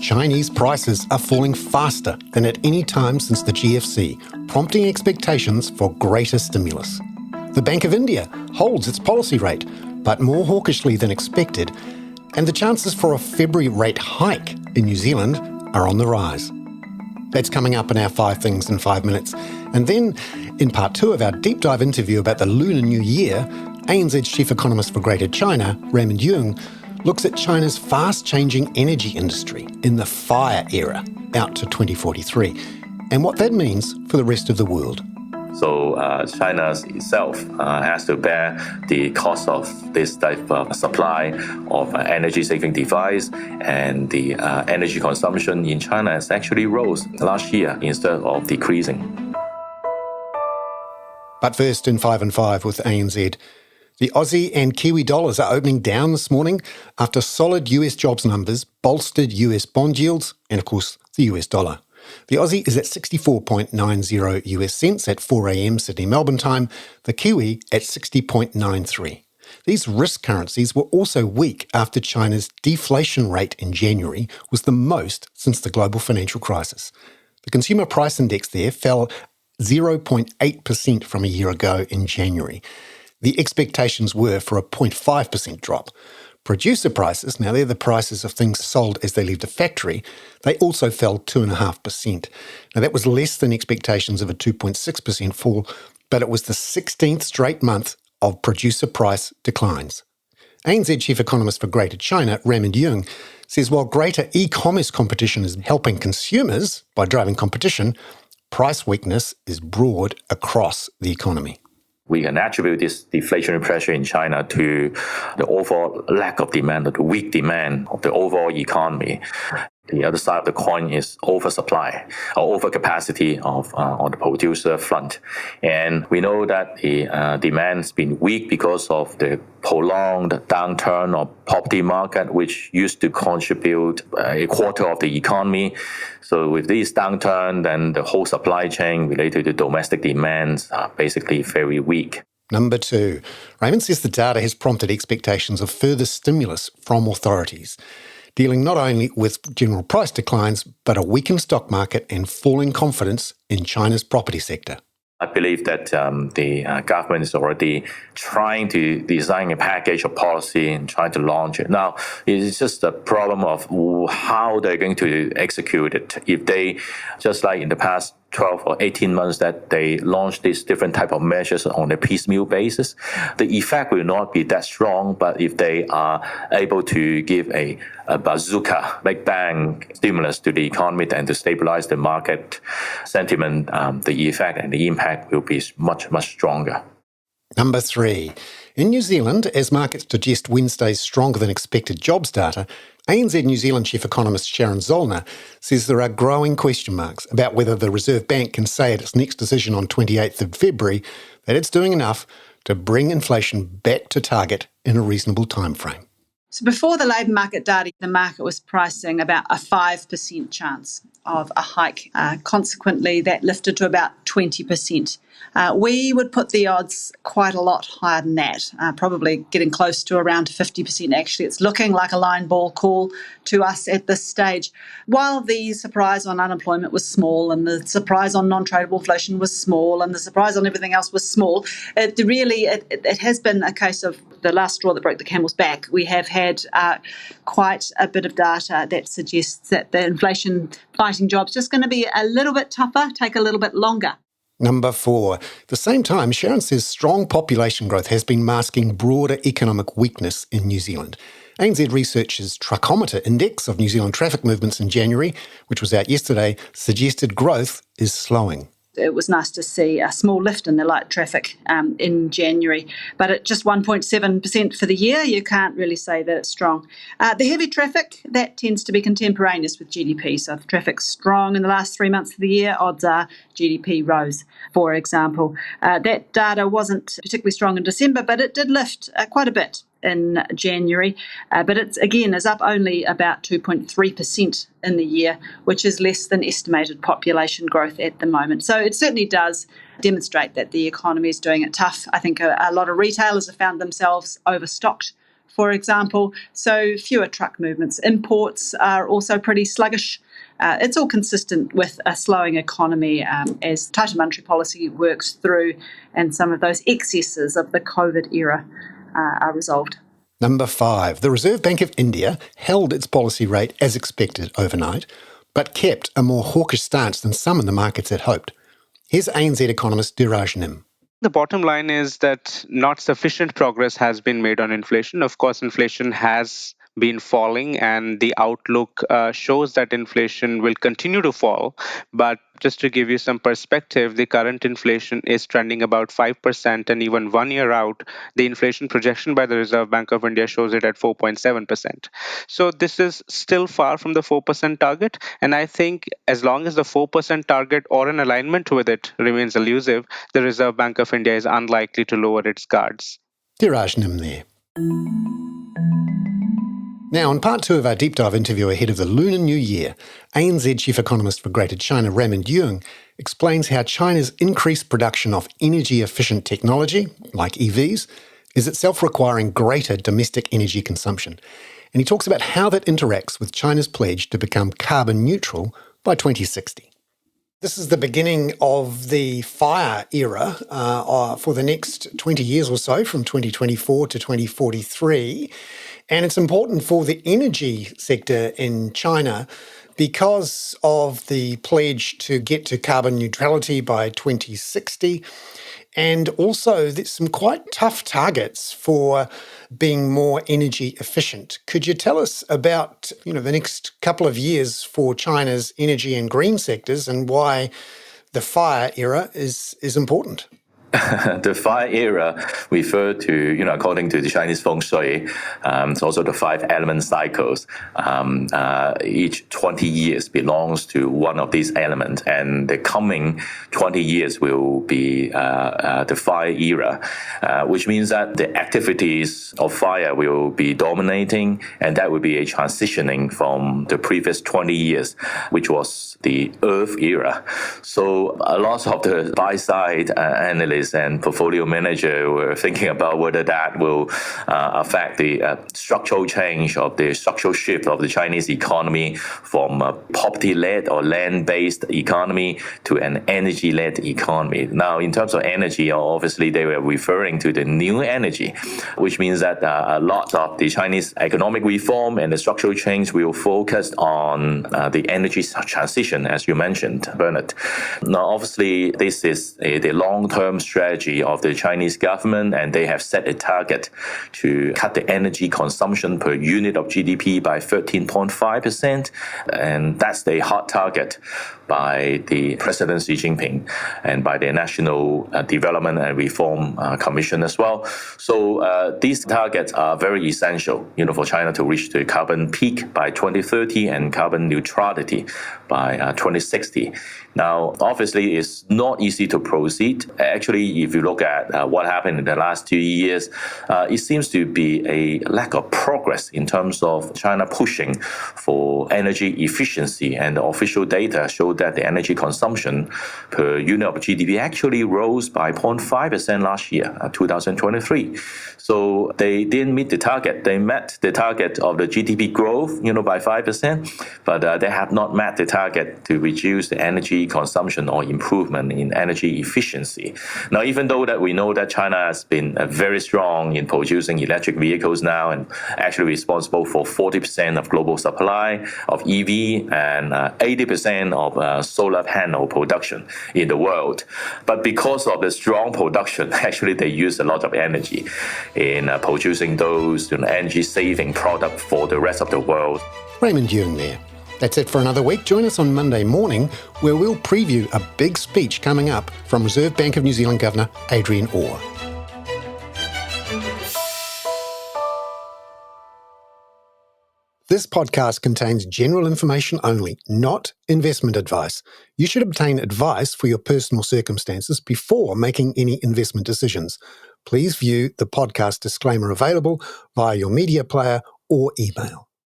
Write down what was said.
Chinese prices are falling faster than at any time since the GFC, prompting expectations for greater stimulus. The Bank of India holds its policy rate, but more hawkishly than expected, and the chances for a February rate hike in New Zealand are on the rise. That's coming up in our 5 Things in 5 Minutes. And then, in part 2 of our deep dive interview about the Lunar New Year, ANZ's Chief Economist for Greater China, Raymond Yeung, looks at China's fast-changing energy industry in the FIRE era out to 2043 and what that means for the rest of the world. So China itself has to bear the cost of this type of supply of energy-saving device, and the energy consumption in China has actually rose last year instead of decreasing. But first, in 5 and 5 with ANZ, the Aussie and Kiwi dollars are opening down this morning after solid US jobs numbers bolstered US bond yields and, of course, the US dollar. The Aussie is at 64.90 US cents at 4 a.m. Sydney-Melbourne time, the Kiwi at 60.93. These risk currencies were also weak after China's deflation rate in January was the most since the global financial crisis. The consumer price index there fell 0.8% from a year ago in January. The expectations were for a 0.5% drop. Producer prices, now they're the prices of things sold as they leave the factory, they also fell 2.5%. Now that was less than expectations of a 2.6% fall, but it was the 16th straight month of producer price declines. ANZ Chief Economist for Greater China, Raymond Yeung, says while greater e-commerce competition is helping consumers by driving competition, price weakness is broad across the economy. We can attribute this deflationary pressure in China to the overall lack of demand, or the weak demand of the overall economy. The other side of the coin is oversupply or overcapacity on the producer front. And we know that the demand's been weak because of the prolonged downturn of property market, which used to contribute a quarter of the economy. So with this downturn, then the whole supply chain related to domestic demands are basically very weak. Number 2, Raymond says the data has prompted expectations of further stimulus from authorities, dealing not only with general price declines, but a weakened stock market and falling confidence in China's property sector. I believe that the government is already trying to design a package of policy and trying to launch it. Now, it's just a problem of how they're going to execute it. If they, just like in the past 12 or 18 months that they launched these different type of measures on a piecemeal basis, the effect will not be that strong. But if they are able to give a bazooka, big bang stimulus to the economy and to stabilize the market sentiment, the effect and the impact will be much, much stronger. Number 3. In New Zealand, as markets digest Wednesday's stronger than expected jobs data, ANZ New Zealand Chief Economist Sharon Zollner says there are growing question marks about whether the Reserve Bank can say at its next decision on 28th of February that it's doing enough to bring inflation back to target in a reasonable time frame. So before the labour market data, the market was pricing about a 5% chance of a hike. Consequently, that lifted to about 20%. We would put the odds quite a lot higher than that, probably getting close to around 50% actually. It's looking like a line ball call to us at this stage. While the surprise on unemployment was small and the surprise on non-tradable inflation was small and the surprise on everything else was small, it has been a case of the last straw that broke the camel's back. We have had quite a bit of data that suggests that the inflation fighting job's just going to be a little bit tougher, take a little bit longer. Number 4. At the same time, Sharon says strong population growth has been masking broader economic weakness in New Zealand. ANZ Research's Truckometer Index of New Zealand traffic movements in January, which was out yesterday, suggested growth is slowing. It was nice to see a small lift in the light traffic in January, but at just 1.7% for the year, you can't really say that it's strong. The heavy traffic, that tends to be contemporaneous with GDP. So if traffic's strong in the last 3 months of the year, odds are GDP rose, for example. That data wasn't particularly strong in December, but it did lift quite a bit in January, but it's again is up only about 2.3% in the year, which is less than estimated population growth at the moment. So it certainly does demonstrate that the economy is doing it tough. I think a lot of retailers have found themselves overstocked for example, so fewer truck movements. Imports are also pretty sluggish. It's all consistent with a slowing economy as tighter monetary policy works through and some of those excesses of the COVID era are resolved. Number 5, the Reserve Bank of India held its policy rate as expected overnight, but kept a more hawkish stance than some in the markets had hoped. Here's ANZ economist Diraj Nim. The bottom line is that not sufficient progress has been made on inflation. Of course, inflation has been falling, and the outlook shows that inflation will continue to fall. But just to give you some perspective, the current inflation is trending about 5%, and even 1 year out, the inflation projection by the Reserve Bank of India shows it at 4.7%. So this is still far from the 4% target, and I think as long as the 4% target or an alignment with it remains elusive, the Reserve Bank of India is unlikely to lower its guards. Diraj Nim there. Now, in part 2 of our deep dive interview ahead of the Lunar New Year, ANZ Chief Economist for Greater China Raymond Yeung explains how China's increased production of energy-efficient technology, like EVs, is itself requiring greater domestic energy consumption. And he talks about how that interacts with China's pledge to become carbon neutral by 2060. This is the beginning of the fire era for the next 20 years or so, from 2024 to 2043. And it's important for the energy sector in China because of the pledge to get to carbon neutrality by 2060. And also, there's some quite tough targets for being more energy efficient. Could you tell us about, the next couple of years for China's energy and green sectors and why the fire era is important? The fire era referred to, according to the Chinese feng shui, it's also the 5 element cycles. Each 20 years belongs to one of these elements, and the coming 20 years will be the fire era, which means that the activities of fire will be dominating, and that will be a transitioning from the previous 20 years, which was the Earth era. So a lot of the buy-side analysts and portfolio manager were thinking about whether that will affect the structural change of the structural shift of the Chinese economy from a property-led or land-based economy to an energy-led economy. Now, in terms of energy, obviously they were referring to the new energy, which means that a lot of the Chinese economic reform and the structural change will focus on the energy transition, as you mentioned, Bernard. Now, obviously, this is the long-term strategy of the Chinese government, and they have set a target to cut the energy consumption per unit of GDP by 13.5%, and that's the hard target by the President Xi Jinping and by the National Development and Reform Commission as well. So these targets are very essential, for China to reach the carbon peak by 2030 and carbon neutrality by 2060. Now, obviously, it's not easy to proceed. Actually, if you look at what happened in the last 2 years, it seems to be a lack of progress in terms of China pushing for energy efficiency. And the official data showed that the energy consumption per unit of GDP actually rose by 0.5% last year, 2023. So they didn't meet the target. They met the target of the GDP growth, by 5%, but they have not met the target to reduce the energy consumption or improvement in energy efficiency. Now, even though that we know that China has been very strong in producing electric vehicles now and actually responsible for 40% of global supply of EV and 80% of solar panel production in the world. But because of the strong production, actually they use a lot of energy in producing those energy-saving products for the rest of the world. Raymond Yeung there. That's it for another week. Join us on Monday morning, where we'll preview a big speech coming up from Reserve Bank of New Zealand Governor Adrian Orr. This podcast contains general information only, not investment advice. You should obtain advice for your personal circumstances before making any investment decisions. Please view the podcast disclaimer available via your media player or email.